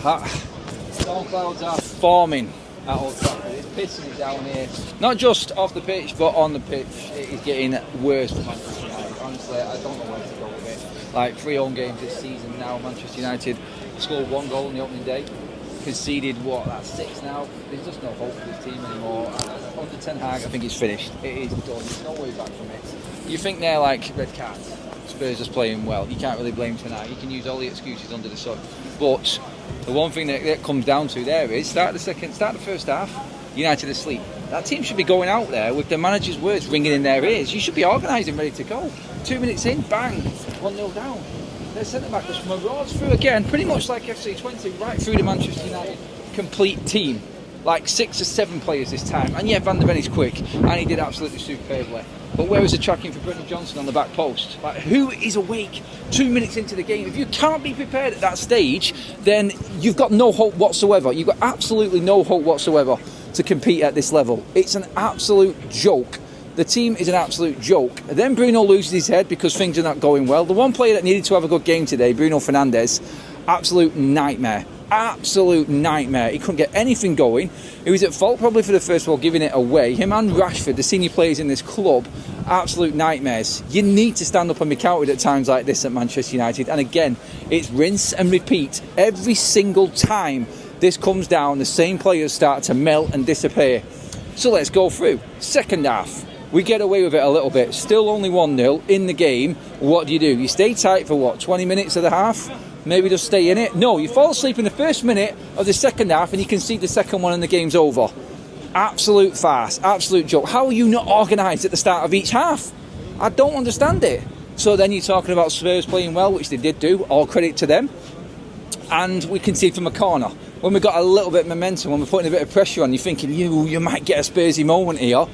Storm clouds are forming at Old Trafford. It's pissing it down here. Not just off the pitch, but on the pitch. It is getting worse for Manchester United. Honestly, I don't know where to go with it. Like 3 home games this season now. Manchester United scored 1 goal on the opening day. Conceded that's 6 now. There's just no hope for this team anymore. Under Ten Hag, I think it's finished. It is done. There's no way back from it. You think they're like red cards. Spurs just playing well. You can't really blame Ten Hag. You can use all the excuses under the sun. But the one thing that comes down to there is start the first half. United asleep. That team should be going out there with the manager's words ringing in their ears. You should be organised and ready to go. 2 minutes in, bang, 1-0 down. Their centre-back just marauds through again, pretty much like FC20, right through the Manchester United complete team. Like 6 or 7 players this time. And yeah, Van der Ven is quick, and he did absolutely superbly. But where was the tracking for Brendan Johnson on the back post? Like, who is awake 2 minutes into the game? If you can't be prepared at that stage, then you've got no hope whatsoever. You've got absolutely no hope whatsoever to compete at this level. It's an absolute joke. The team is an absolute joke. Then Bruno loses his head because things are not going well. The one player that needed to have a good game today, Bruno Fernandes, absolute nightmare. Absolute nightmare. He couldn't get anything going. He was at fault probably for the first ball, giving it away. Him and Rashford, the senior players in this club, absolute nightmares. You need to stand up and be counted at times like this at Manchester United. And again, it's rinse and repeat. Every single time this comes down, the same players start to melt and disappear. So let's go through. Second half. We get away with it a little bit. Still only 1-0 in the game. What do? You stay tight for 20 minutes of the half? Maybe just stay in it? No, you fall asleep in the first minute of the second half and you concede the second one and the game's over. Absolute farce, absolute joke. How are you not organised at the start of each half? I don't understand it. So then you're talking about Spurs playing well, which they did do, all credit to them. And we concede from a corner. When we got a little bit of momentum, when we're putting a bit of pressure on, you're thinking, you might get a Spursy moment here.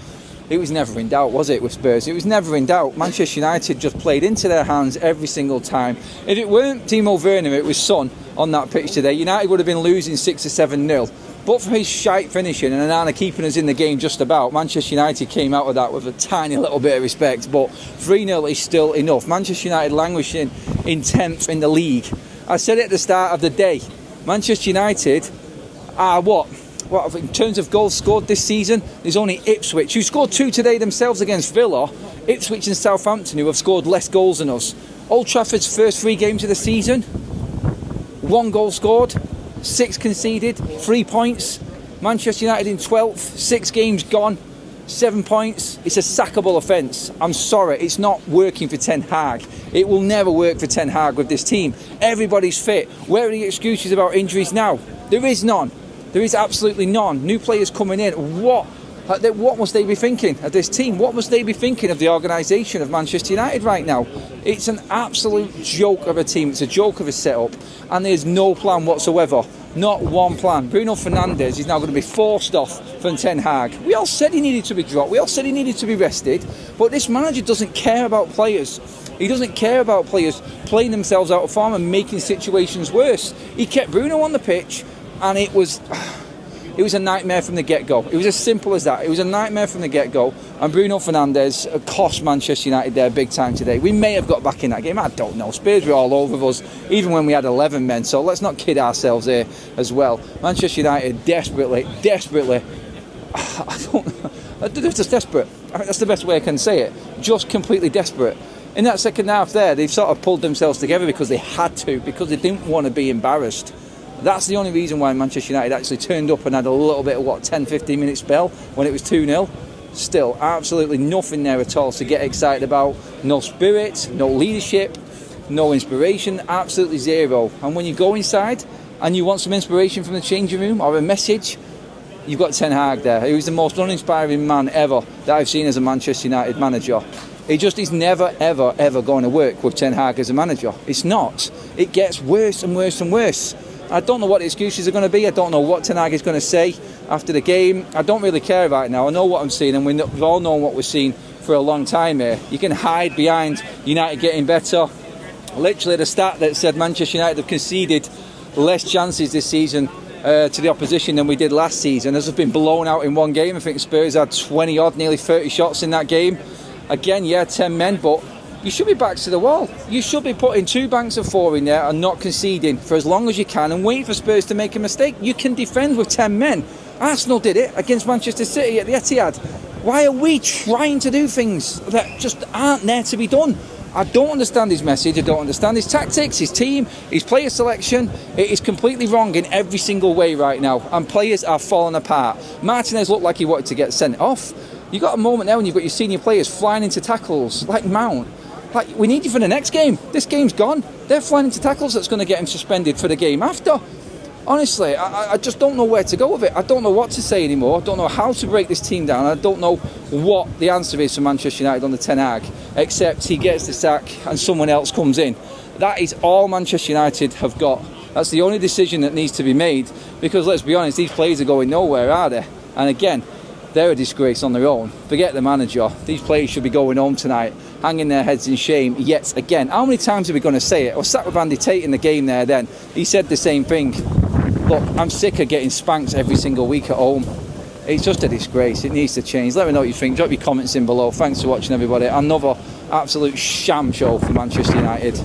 It was never in doubt, was it, with Spurs? It was never in doubt. Manchester United just played into their hands every single time. If it weren't Timo Werner, it was Son on that pitch today, United would have been losing 6 or 7-0. But for his shite finishing and Onana keeping us in the game just about, Manchester United came out of that with a tiny little bit of respect. But 3-0 is still enough. Manchester United languishing in 10th in the league. I said it at the start of the day. Manchester United are what in terms of goals scored this season, there's only Ipswich, who scored 2 today themselves against Villa. Ipswich and Southampton, who have scored less goals than us. Old Trafford's first 3 games of the season, 1 goal scored, 6 conceded, 3 points. Manchester United in 12th, 6 games gone, 7 points. It's a sackable offence. I'm sorry, it's not working for Ten Hag. It will never work for Ten Hag with this team. Everybody's fit. Where are the excuses about injuries now? There is none. There is absolutely none. New players coming in. What must they be thinking of this team? What must they be thinking of the organisation of Manchester United right now? It's an absolute joke of a team. It's a joke of a setup. And there's no plan whatsoever. Not one plan. Bruno Fernandes is now going to be forced off from Ten Hag. We all said he needed to be dropped. We all said he needed to be rested. But this manager doesn't care about players. He doesn't care about players playing themselves out of form and making situations worse. He kept Bruno on the pitch. And it was a nightmare from the get-go. It was as simple as that. It was a nightmare from the get-go. And Bruno Fernandes cost Manchester United there big time today. We may have got back in that game. I don't know. Spurs were all over us, even when we had 11 men. So let's not kid ourselves here as well. Manchester United desperately, they're just desperate. I think that's the best way I can say it. Just completely desperate. In that second half there, they've sort of pulled themselves together because they had to, because they didn't want to be embarrassed. That's the only reason why Manchester United actually turned up and had a little bit of 10-15 minute spell when it was 2-0. Still, absolutely nothing there at all to get excited about. No spirit, no leadership, no inspiration, absolutely zero. And when you go inside and you want some inspiration from the changing room or a message, you've got Ten Hag there, who's the most uninspiring man ever that I've seen as a Manchester United manager. It just is never, ever, ever going to work with Ten Hag as a manager. It's not. It gets worse and worse and worse. I don't know what the excuses are going to be. I don't know what Ten Hag is going to say after the game. I don't really care about it now. I know what I'm seeing, and we've all known what we're seeing for a long time here. You can hide behind United getting better. Literally the stat that said Manchester United have conceded less chances this season to the opposition than we did last season. As have been blown out in one game. I think Spurs had 20 odd, nearly 30 shots in that game. Again, yeah, 10 men, but you should be back to the wall. You should be putting 2 banks of 4 in there and not conceding for as long as you can and waiting for Spurs to make a mistake. You can defend with 10 men. Arsenal did it against Manchester City at the Etihad. Why are we trying to do things that just aren't there to be done? I don't understand his message. I don't understand his tactics, his team, his player selection. It is completely wrong in every single way right now, and players are falling apart. Martinez looked like he wanted to get sent off. You got a moment now when you've got your senior players flying into tackles like Mount. Like, we need you for the next game. This game's gone. They're flying into tackles. That's going to get him suspended for the game after. Honestly, I just don't know where to go with it. I don't know what to say anymore. I don't know how to break this team down. I don't know what the answer is for Manchester United on the Ten Hag, except he gets the sack and someone else comes in. That is all Manchester United have got. That's the only decision that needs to be made, because let's be honest, these players are going nowhere, are they? And again, they're a disgrace on their own. Forget the manager. These players should be going home tonight, hanging their heads in shame yet again. How many times are we going to say it? I was sat with Andy Tate in the game there then. He said the same thing. Look, I'm sick of getting spanked every single week at home. It's just a disgrace. It needs to change. Let me know what you think. Drop your comments in below. Thanks for watching, everybody. Another absolute sham show for Manchester United.